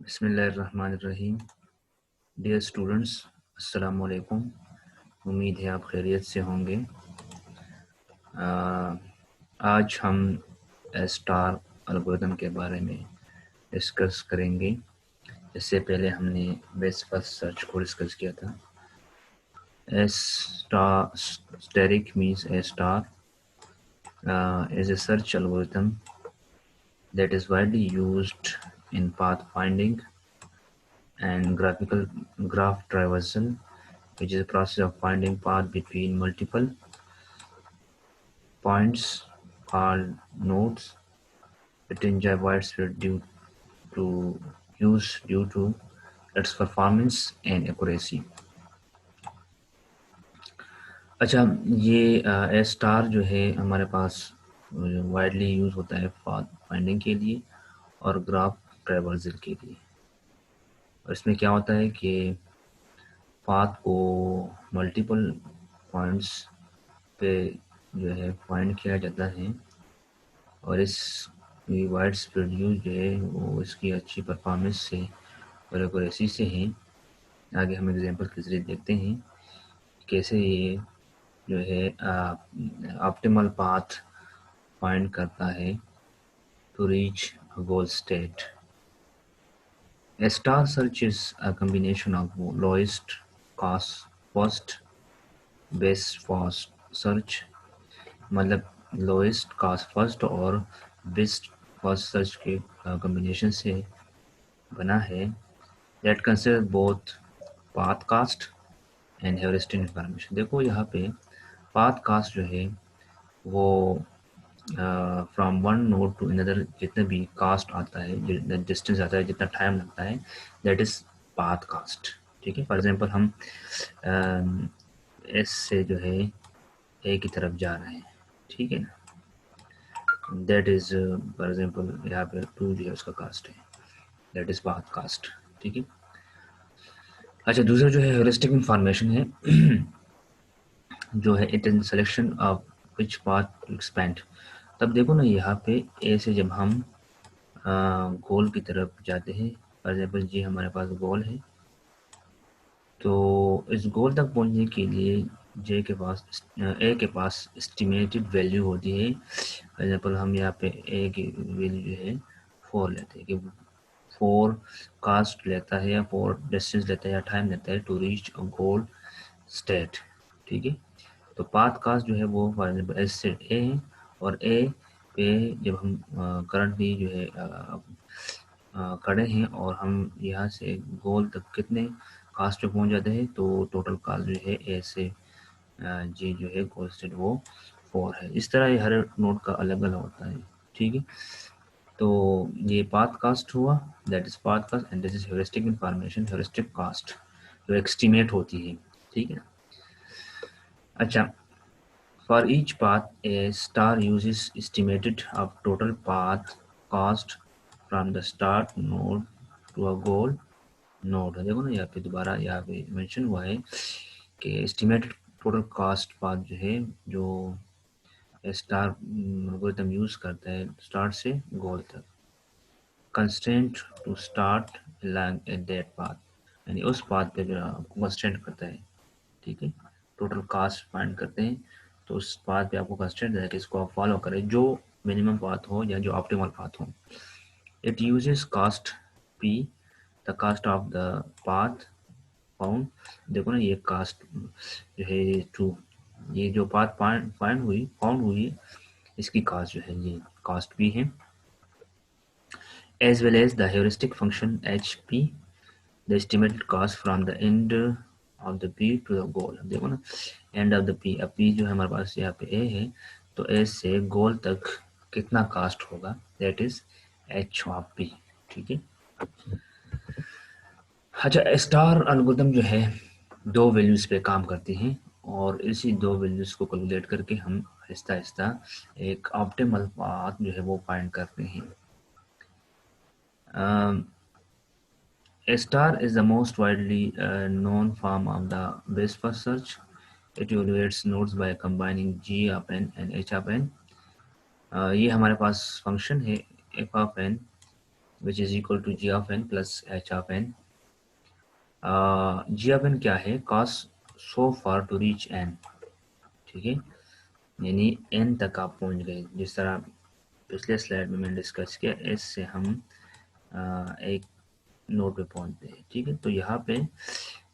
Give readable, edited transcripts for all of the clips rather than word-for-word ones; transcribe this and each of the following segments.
बिस्मिल्लाहिर्रहमानिर्रहीम। Dear students, अस्सलाम वालेकुम। उम्मीद है आप खैरियत से होंगे। आज हम स्टार एल्गोरिथम के बारे में डिस्कस करेंगे। इससे पहले हमने बेस्ट फर्स्ट सर्च को डिस्कस किया था। Steric means a star is a search algorithm that is widely used in pathfinding and graph traversal, which is a process of finding path between multiple points called nodes. It enjoys widespread due to its performance and accuracy. अच्छा, ये star जो है हमारे पास widely use होता है path finding के लिए और ग्राफ ट्रैवर्सल के लिए। और इसमें क्या होता है कि पाथ को मल्टीपल पॉइंट्स पे जो है फाइंड किया जाता है और इस वाइड स्प्रेड यूज जो है वो इसकी अच्छी परफॉर्मेंस से और एक्यूरेसी से है। आगे हम एग्जांपल के जरिए देखते हैं कैसे ये जो है ऑप्टिमल पाथ फाइंड करता है to reach a goal state. A star search is a combination of lowest cost first best first search, मतलब लोएस्ट कास्ट फर्स्ट और बेस्ट फर्स्ट सर्च के कॉम्बिनेशन से बना है। That consider both path cost and heuristic information. देखो यहाँ पे path cost जो है वो from one node to another जितना भी कास्ट आता है, जितना डिस्टेंस आता है, जितना टाइम लगता है, दैट इज पाथ कास्ट। ठीक है, फॉर एग्जांपल हम एस से जो है ए की तरफ जा रहे हैं, ठीक है ना, दैट इज फॉर एग्जांपल यहाँ पे 2 जो है उसका कास्ट है, दैट इज पाथ कास्ट। ठीक है। अच्छा, दूसरा जो है हेउरिस्टिक इंफॉर्मेशन है जो है it is selection of which path to expand. तब देखो ना यहाँ पे ए से जब हम गोल की तरफ जाते हैं, फॉर एग्जांपल जी हमारे पास गोल है, तो इस गोल तक पहुंचने के लिए जे के पास ए के पास एस्टिमेटेड वैल्यू होती है। फॉर एग्जांपल हम यहाँ पे ए की वैल्यू जो है 4 लेते हैं कि 4 कास्ट लेता है या 4 डिस्टेंस लेता है या टाइम लेता है to reach a goal state. ठीक है, तो पाथ कास्ट जो है वो फॉर एग्जांपल एस से ए है और ए पे जब हम करंटली जो है खड़े हैं और हम यहाँ से गोल तक कितने कास्ट पे पहुँच जाते हैं, तो टोटल कास्ट जो है ए से जी जो है गोल स्टेट वो 4 है। इस तरह ये हर नोड का अलग अलग होता है। ठीक है, तो ये पाथ कास्ट हुआ, that is path cost, and this is heuristic information, heuristic cost जो एस्टिमेट होती है। ठीक है। अच्छा, for each path a star uses estimated of total path cost from the start node to a goal node। देखो ना यहाँ पे दोबारा यहाँ पे मेंशन हुआ है कि एस्टिमेटेड टोटल कास्ट पाथ जो है जो स्टार एल्गोरिथम यूज करता है स्टार्ट से गोल तक, constraint to start along at that path, यानी उस पाथ पे जो आपको कंस्ट्रेंट करता है। ठीक है, टोटल कास्ट फाइंड करते हैं तो उस पाथ पे आपको कंस्ट्रेंट है कि इसको आप फॉलो करें जो मिनिमम पाथ हो या जो ऑप्टिमल पाथ हो। It uses cost P, the cost of the path found. देखो ना ये कास्ट जो है टू, ये जो पाथ फाइंड हुई इसकी कास्ट जो है ये कास्ट पी है, as well as the heuristic function hp, the estimated cost from the end of the p to the goal। देखो ना एंड ऑफ द पी, अब पी जो है हमारे पास यहाँ पे ए है, तो ए से गोल तक कितना कास्ट होगा, that is H of P. ठीक है। अच्छा, स्टार एल्गोरिथम जो है 2 वैल्यूज पे काम करती हैं और इसी 2 वैल्यूज को कैलकुलेट करके हम आहिस्ता आहिस्ता एक ऑप्टिमल पाथ जो है वो फाइंड करते हैं। A star is the most widely known form of the best first search. It evaluates nodes by combining g of n and h of n। ये हमारे पास फंक्शन है f of n which is equal to G of N plus H of N. G of N क्या है, cost so far to reach N, ठीक है, यानी N तक आप पहुंच गए। जिस तरह पिछले स्लाइड में मैंने डिस्कस किया, एस से हम एक नोड पे पहुंचते हैं, ठीक है। तो यहाँ पे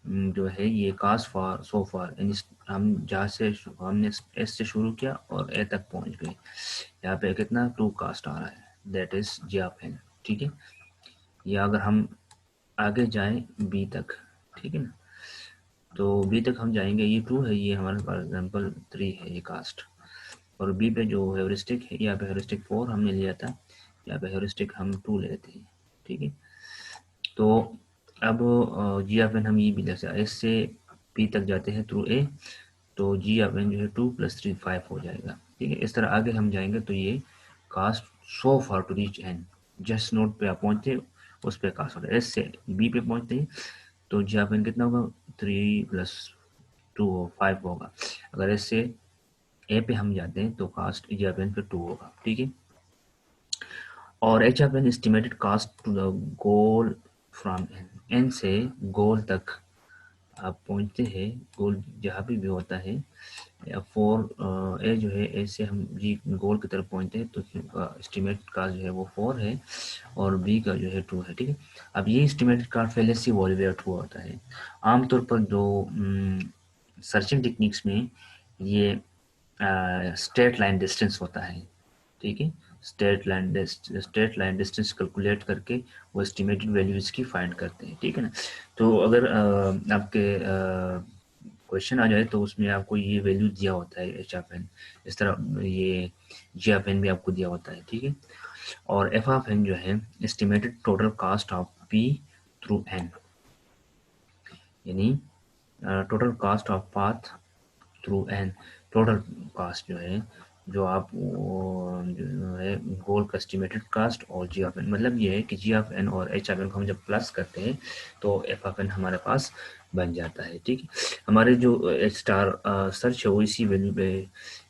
जो है ये कास्ट फार सो फार, यानी हम जहाँ से हमने एस से शुरू किया और ए तक पहुंच गए, यहाँ पे कितना 2 कास्ट आ रहा है, that is G of N, ठीक है। या अगर हम आगे जाएं बी तक, ठीक है ना, तो बी तक हम जाएंगे, ये 2 है, ये हमारे फॉर एग्जाम्पल 3 है ये कास्ट, और बी पे जो हेरिस्टिक है, यहाँ पे हेरिस्टिक 4 हमने लिया था, यहाँ पे हेरिस्टिक हम 2 लेते हैं, ठीक है। तो अब जी ऑफ एन हम ये भी जैसे एस से पी तक जाते हैं थ्रू ए, तो जी ऑफ एन जो है 2 + 3 5 हो जाएगा, ठीक है। इस तरह आगे हम जाएंगे तो ये cost so far to reach N, just node पे आप पहुंचते उस पे कास्ट होता है। एस से बी पे पहुंचते हैं तो जी ऑफ एन कितना होगा, 3 + 2 5 होगा। अगर एस से ए पे हम जाते हैं तो कास्ट जी ऑफ एन पे 2 होगा, ठीक है। और H of N estimated cost to the goal from N, N से गोल तक आप पहुंचते हैं, गोल जहाँ भी होता है, या 4 ए जो है, ए से हम जी गोल की तरफ पहुंचते हैं तो एस्टिमेट का जो है वो 4 है और बी का जो है 2 है, ठीक है। अब ये एस्टिमेटेड का फेलेसी वॉल्यूएट हुआ होता है। आमतौर पर जो सर्चिंग टेक्निक्स में ये स्ट्रेट लाइन डिस्टेंस होता है, ठीक है। स्ट्रेट लाइन डिस्टेंस कैलकुलेट करके वो एस्टिमेटेड वैल्यू इसकी फाइंड करते हैं, ठीक है ना। तो अगर आपके क्वेश्चन आ जाए तो उसमें आपको ये वैल्यू दिया होता है एच ऑफ एन, इस तरह ये जी ऑफ एन भी आपको दिया होता है, ठीक है। और एफ ऑफ एन जो है estimated total cost of P through N, यानी total cost of path through N, total cost जो है, जो आप जो है गोल का एस्टिमेटेड कास्ट और जी ऑफ एन, मतलब ये है कि जी ऑफ एन और एच ऑफ एन को हम जब प्लस करते हैं तो एफ ऑफ एन हमारे पास बन जाता है, ठीक है। हमारे जो एच स्टार सर्च है वो इसी वैल्यू पे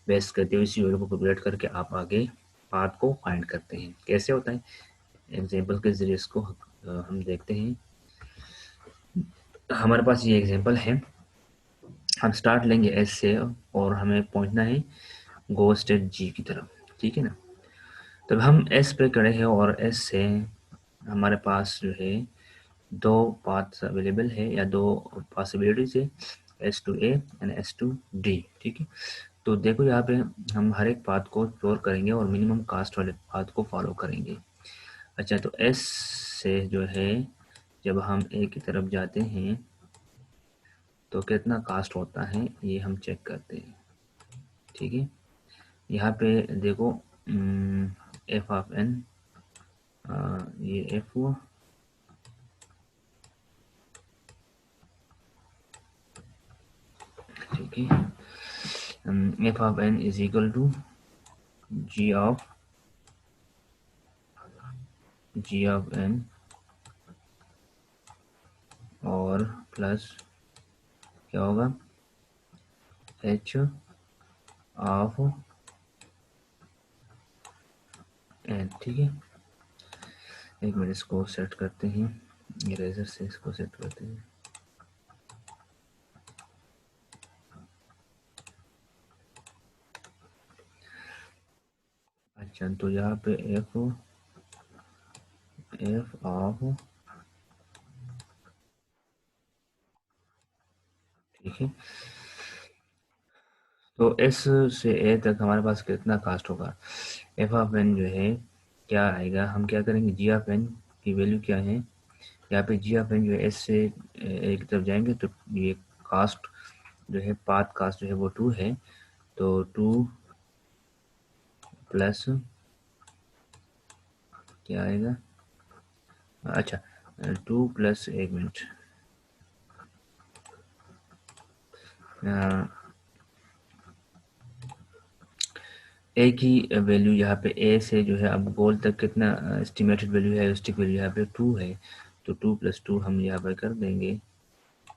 बेस करते हुए, इसी वैल्यू को कैलकुलेट करके आप आगे पाथ को फाइंड करते हैं। कैसे होता है, एग्जाम्पल के जरिए इसको हम देखते हैं। हमारे पास ये एग्जाम्पल है, हम स्टार्ट लेंगे एस से और हमें पहुंचना है गो स्टेट जी की तरफ, ठीक है ना। तब हम एस पे खड़े हैं और एस से हमारे पास जो है 2 पाथ्स अवेलेबल है या 2 पॉसिबिलिटीज है, S to A and S to D, ठीक है। तो देखो यहाँ पे हम हर एक पाथ को एक्सप्लोर करेंगे और मिनिमम कास्ट वाले पाथ को फॉलो करेंगे। अच्छा, तो एस से जो है जब हम ए की तरफ जाते हैं तो कितना कास्ट होता है ये हम चेक करते हैं, ठीक है। यहाँ पे देखो एफ ऑफ एन, ये एफ हुआ, ठीक है। F of N is equal to G of N और प्लस क्या होगा, एच ऑफ एन, ठीक है। एक मिनट इसको सेट करते हैं, इरेजर से इसको सेट करते हैं। अच्छा, तो यहाँ पे एफ ऑफ, ठीक है। तो एस से ए तक हमारे पास कितना कास्ट होगा, एफ ऑफ एन जो है क्या आएगा, हम क्या करेंगे, जी ऑफ एन की वैल्यू क्या है, यहाँ पे जी ऑफ एन जो है एस से ए की तरफ जाएंगे तो ये कास्ट जो है पाथ कास्ट जो है वो 2 है, तो 2 प्लस क्या आएगा, अच्छा 2 प्लस, एक मिनट, ए की वैल्यू यहाँ पे ए से जो है अब गोल तक कितना एस्टिमेटेड वैल्यू है, स्टिक वैल्यू यहाँ पे 2 है, तो 2 + 2 हम यहाँ पर कर देंगे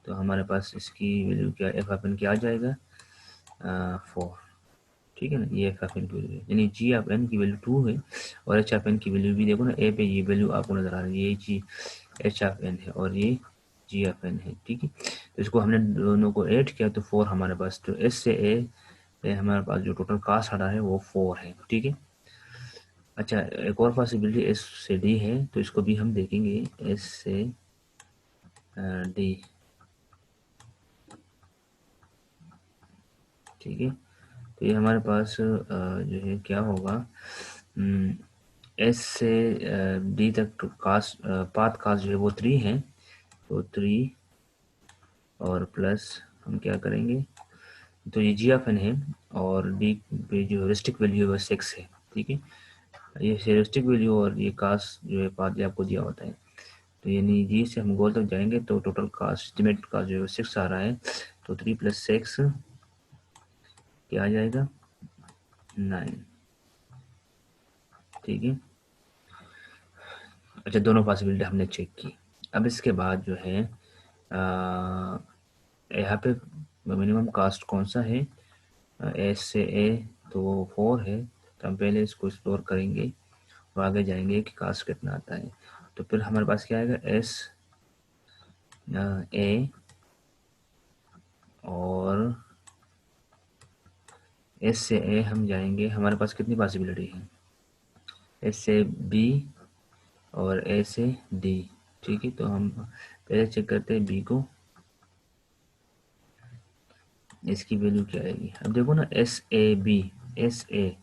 तो हमारे पास इसकी वैल्यू क्या एफ अपन क्या आ जाएगा, 4, ठीक है ना, ये एफ ऑफ एन की वैल्यू है, यानी जी ऑफ एन की वैल्यू 2 है और एच ऑफ एन की वैल्यू भी देखो ना, ए पे ये वैल्यू आपको नजर आ रही है, ये जी एच ऑफ एन है और ये जी ऑफ एन है। ठीक है, तो इसको हमने दोनों को ऐड किया तो 4 हमारे पास, तो एस से ए हमारे पास जो टोटल कास्ट आ रहा है वो 4 है। ठीक है, अच्छा एक और पॉसिबिलिटी एस से डी है, तो इसको भी हम देखेंगे, एस से डी। ठीक है, तो ये हमारे पास जो है क्या होगा, एस से डी तक तो कास्ट पाथ कास्ट जो है वो 3 है, तो 3 और प्लस हम क्या करेंगे, तो ये जी ऑफ एन है और डी पे जो हेरिस्टिक वैल्यू है वो 6 है। ठीक है, ये हेरिस्टिक वैल्यू और ये कास्ट जो है पाथ आपको दिया होता है, तो यानी जी से हम गोल तक जाएंगे तो टोटल कास्ट एस्टिमेट का जो है 6 आ रहा है, तो 3 + 6 क्या आ जाएगा, 9। ठीक है, अच्छा दोनों पॉसिबिलिटी हमने चेक की। अब इसके बाद जो है यहाँ पे मिनिमम कास्ट कौन सा है, एस से ए, तो वो 4 है, तो हम पहले इसको एक्सप्लोर करेंगे और आगे जाएंगे कि कास्ट कितना आता है। तो फिर हमारे पास क्या आएगा, एस ए और एस से ए हम जाएंगे, हमारे पास कितनी पॉसिबिलिटी है, एस से बी और ए से डी। ठीक है, तो हम पहले चेक करते हैं बी को, इसकी वैल्यू क्या आएगी। अब देखो ना, S A B, S A,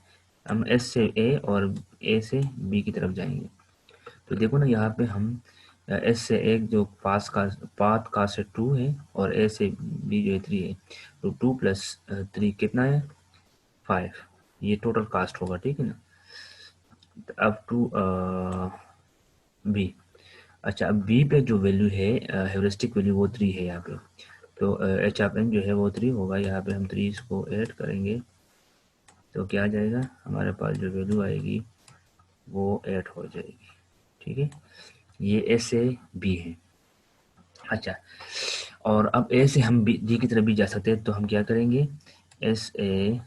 हम एस से ए और ए से बी की तरफ जाएंगे, तो देखो ना यहाँ पे हम एस से एक जो पाथ का से 2 है और ए से बी जो है 3 है, तो 2 + 3 कितना है, 5, ये टोटल कास्ट होगा। ठीक है ना, अब टू बी, अच्छा अब बी पे जो वैल्यू है हेरिस्टिक वैल्यू वो 3 है यहाँ पे, तो एच ऑफ एन जो है वो 3 होगा, यहाँ पे हम 3 इसको ऐड करेंगे तो क्या आ जाएगा, हमारे पास जो वैल्यू आएगी वो 8 हो जाएगी। ठीक है, ये ए से बी है। अच्छा, और अब ए से हम बी डी की तरफ भी जा सकते हैं, तो हम क्या करेंगे, एस ए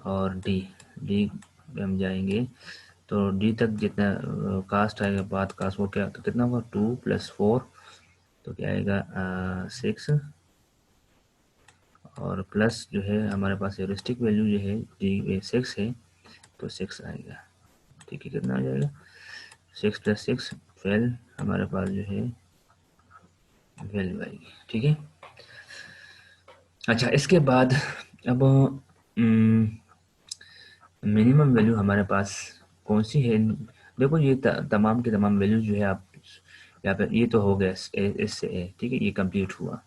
और डी, डी पे हम जाएंगे तो डी तक जितना कास्ट आएगा, बात कास्ट वो क्या, तो कितना होगा, 2 + 4, तो क्या आएगा 6, और प्लस जो है हमारे पास हेरिस्टिक वैल्यू जो है डी 6 है, तो 6 आएगा। ठीक है, कितना आ जाएगा, 6 + 6 12, हमारे पास जो है वैल्यू आएगी। ठीक है, अच्छा इसके बाद अब मिनिमम वैल्यू हमारे पास कौन सी है, देखो ये तमाम के तमाम वैल्यू जो है आप यहाँ पे, ये तो हो गया एस से ए। ठीक है, ये कंप्लीट हुआ,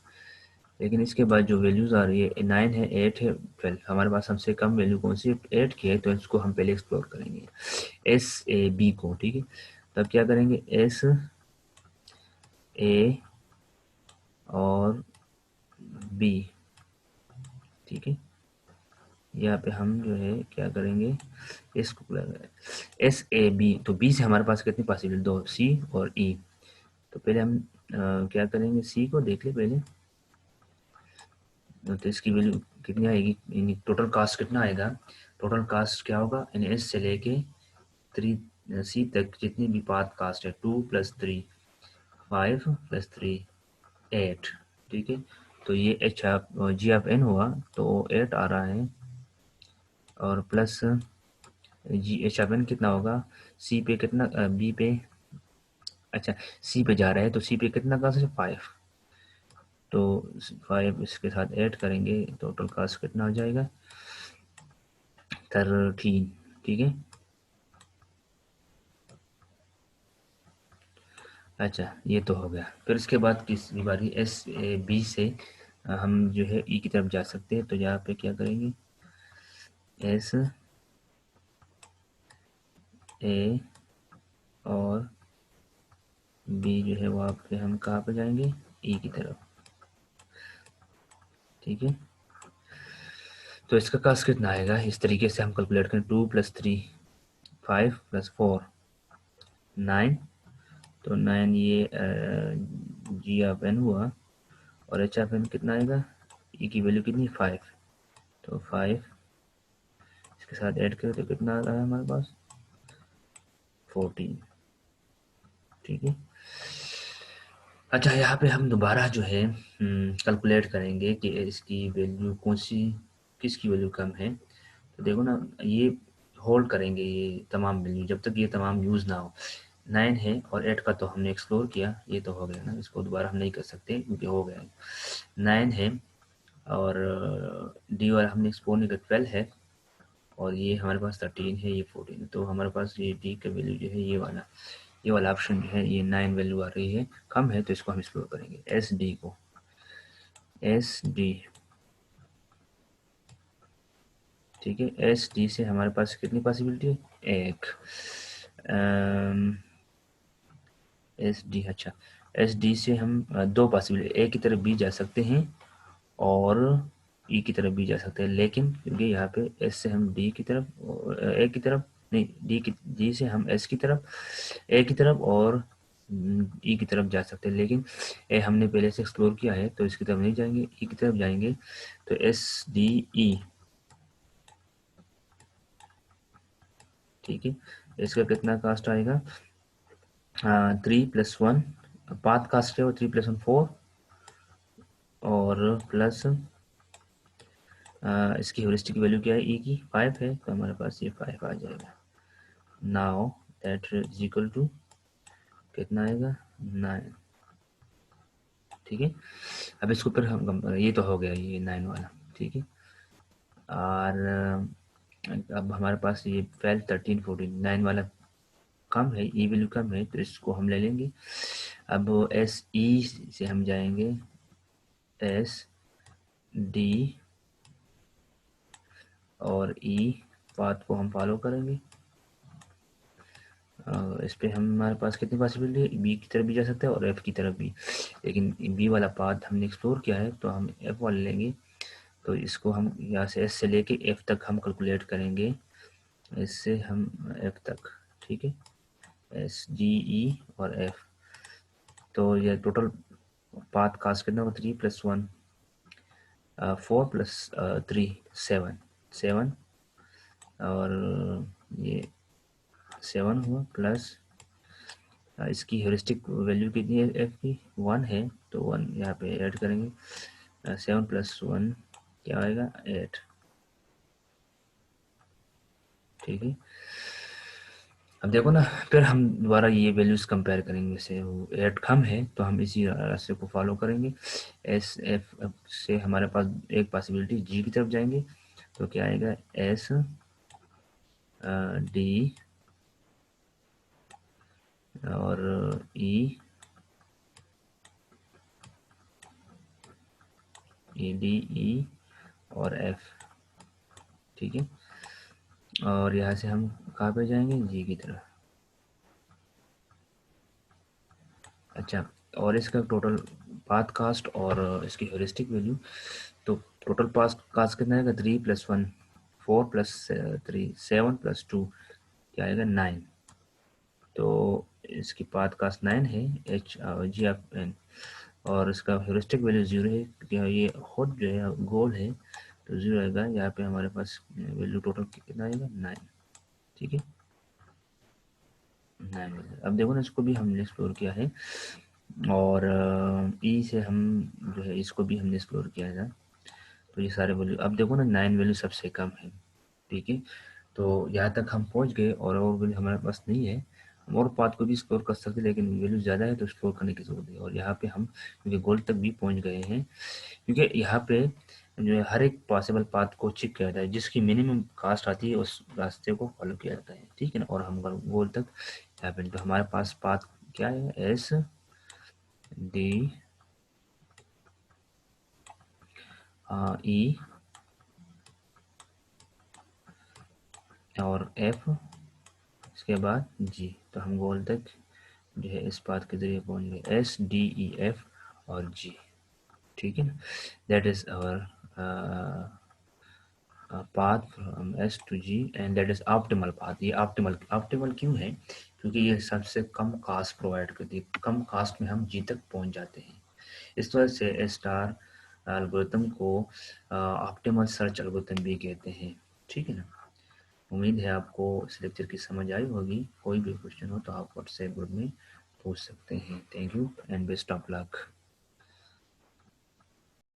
लेकिन इसके बाद जो वैल्यूज आ रही है 9 है, 8 है, 12, हमारे पास सबसे कम वैल्यू कौन सी, 8 की है, तो इसको हम पहले एक्सप्लोर करेंगे एस ए बी को। ठीक है, तब क्या करेंगे, एस ए और बी। ठीक है, यहाँ पे हम जो है क्या करेंगे, इसको एस ए बी, तो बी से हमारे पास कितनी पॉसिबिलिटी, 2, सी और ई। तो पहले हम क्या करेंगे, सी को देख ले पहले, तो इसकी वैल्यू कितनी आएगी, यानी टोटल कास्ट कितना आएगा, टोटल कास्ट क्या होगा, यानी एस से लेके 3 सी तक जितनी भी पाथ कास्ट है, 2 + 3 5 + 3 8। ठीक है, तो ये H of G of N हुआ तो 8 आ रहा है, और plus G H of N कितना होगा, सी पे कितना, बी पे, अच्छा सी पे जा रहा है तो सी पे कितना कास्ट है, 5, तो 5 इसके साथ ऐड करेंगे, टोटल कास्ट कितना हो जाएगा, 13। ठीक है, अच्छा ये तो हो गया, फिर इसके बाद किसकी बारी, एस ए बी से हम जो है ई की तरफ जा सकते हैं, तो यहाँ पे क्या करेंगे, एस ए और बी जो है वहाँ पे हम कहाँ पे जाएंगे, ई की तरफ। ठीक है, तो इसका कास्ट कितना आएगा, इस तरीके से हम कैलकुलेट करें, 2 + 3 5 + 4 9, तो 9 ये जी ऑफ एन हुआ, और एच ऑफ एन कितना आएगा, ई की वैल्यू कितनी 5, तो 5 इसके साथ ऐड करें तो कितना आ रहा है हमारे पास 14। ठीक है। अच्छा यहाँ पे हम दोबारा जो है कैलकुलेट करेंगे कि इसकी वैल्यू कौन सी, किसकी वैल्यू कम है। तो देखो ना, ये होल्ड करेंगे ये तमाम वैल्यू जब तक ये तमाम यूज़ ना हो। 9 है और 8 का तो हमने एक्सप्लोर किया, ये तो हो गया ना, इसको दोबारा हम नहीं कर सकते क्योंकि हो गया है। 9 है और डी वाला हमने एक्सप्लोर नहीं किया, 12 है और ये हमारे पास 13 है, ये 14 है। तो हमारे पास ये डी का वैल्यू जो है ये वाला ऑप्शन जो है ये 9 वैल्यू आ रही है, कम है, तो इसको हम एक्सप्लोर करेंगे। एस डी को, एस डी, ठीक है। एस डी से हमारे पास कितनी पॉसिबिलिटी है, एक। एस डी, अच्छा एस डी से हम दो पॉसिबिलिटी, ए की तरफ भी जा सकते हैं और ई की तरफ भी जा सकते हैं, लेकिन क्योंकि यहाँ पे एस से हम डी की तरफ, ए की तरफ नहीं, डी से हम एस की तरफ, ए की तरफ और ई की तरफ जा सकते हैं, लेकिन ए हमने पहले से एक्सप्लोर किया है तो इसकी तरफ नहीं जाएंगे, ई की तरफ जाएंगे। तो एस डी ई, ठीक है। इसका कितना कास्ट आएगा, 3+1 पाथ कास्ट है वो 3+1 4 और प्लस इसकी ह्यूरिस्टिक वैल्यू क्या है, ई की 5 है, तो हमारे पास ये 5 आ जाएगा। Now that is equal to कितना आएगा 9, ठीक है। अब इसको फिर हम ये तो हो गया ये 9 वाला, ठीक है। और अब हमारे पास ये 12 13 14 9 वाला कम है, ई वैल्यू कम है, तो इसको हम ले लेंगे। अब एस ई से हम जाएंगे एस डी और ई, पाथ को हम फॉलो करेंगे। इस पे हमारे पास कितनी पॉसिबिलिटी है, बी की तरफ भी जा सकता है और एफ की तरफ भी, लेकिन बी वाला पाथ हमने एक्सप्लोर किया है तो हम एफ वाला लेंगे। तो इसको हम यहाँ से एस से लेके एफ तक हम कैलकुलेट करेंगे, इससे हम एफ तक, ठीक है, एस जी ई और एफ। तो ये टोटल पाथ कास्ट कितना होगा, 3+1 4+3 7 7 और ये 7 हुआ प्लस इसकी ह्यूरिस्टिक वैल्यू कितनी है एफ की 1 है, तो 1 यहाँ पे ऐड करेंगे। 7+1 क्या आएगा 8, ठीक है। अब देखो ना, फिर हम दोबारा ये वैल्यूज कंपेयर करेंगे, जैसे वो 8 कम है तो हम इसी रास्ते को फॉलो करेंगे। एस एफ से हमारे पास एक पॉसिबिलिटी जी की तरफ जाएंगे, तो क्या आएगा एस डी और ई, ई डी ई और एफ, ठीक है। और यहाँ से हम कहाँ पे जाएंगे, जी की तरफ। अच्छा, और इसका टोटल पाथ कास्ट और इसकी ह्यूरिस्टिक वैल्यू, तो टोटल पाथ कास्ट कितना आएगा 3+1 4+3 7+2 क्या आएगा 9, तो इसकी पाथ कास्ट 9 है, एच जी एफ एन, और इसका ह्यूरिस्टिक वैल्यू 0 है क्योंकि ये खुद जो है गोल है, तो 0 आएगा। यहाँ पे हमारे पास वैल्यू टोटल कितना आएगा 9, ठीक है 9। अब देखो ना, इसको भी हमने एक्सप्लोर किया है और ई से हम जो है इसको भी हमने एक्सप्लोर किया था, तो ये सारे वैल्यू अब देखो ना 9 वैल्यू सबसे कम है, ठीक है। तो यहाँ तक हम पहुँच गए और वैल्यू हमारे पास नहीं है, हम और पाथ को भी एक्सप्लोर कर सकते हैं, लेकिन वैल्यू ज़्यादा है तो एक्सप्लोर करने की जरूरत है। और यहाँ पे हम क्योंकि गोल तक भी पहुँच गए हैं, क्योंकि यहाँ पे जो है हर एक पॉसिबल पाथ को चेक किया जाता है, जिसकी मिनिमम कास्ट आती है उस रास्ते को फॉलो किया जाता है, ठीक है ना। और हम गोल तक यहाँ पे, तो हमारे पास पाथ क्या है एस डी ई और एफ, इसके बाद जी, तो हम गोल तक जो है इस पाथ के जरिए पहुंच गए, एस डी ई एफ और जी, ठीक है ना। That is our path from S to G and that is optimal path. ये ऑप्टिमल ऑप्टिमल क्यों है, क्योंकि ये सबसे कम कास्ट प्रोवाइड करती है, कम कास्ट में हम जी तक पहुंच जाते हैं। इस वजह से ए स्टार एल्गोरिथम को ऑप्टिमल सर्च एल्गोरिथम भी कहते हैं। ठीक है ना। उम्मीद है आपको इस लेक्चर की समझ आई होगी। कोई भी क्वेश्चन हो तो आप व्हाट्सएप ग्रुप में पूछ सकते हैं। Thank you and best of luck.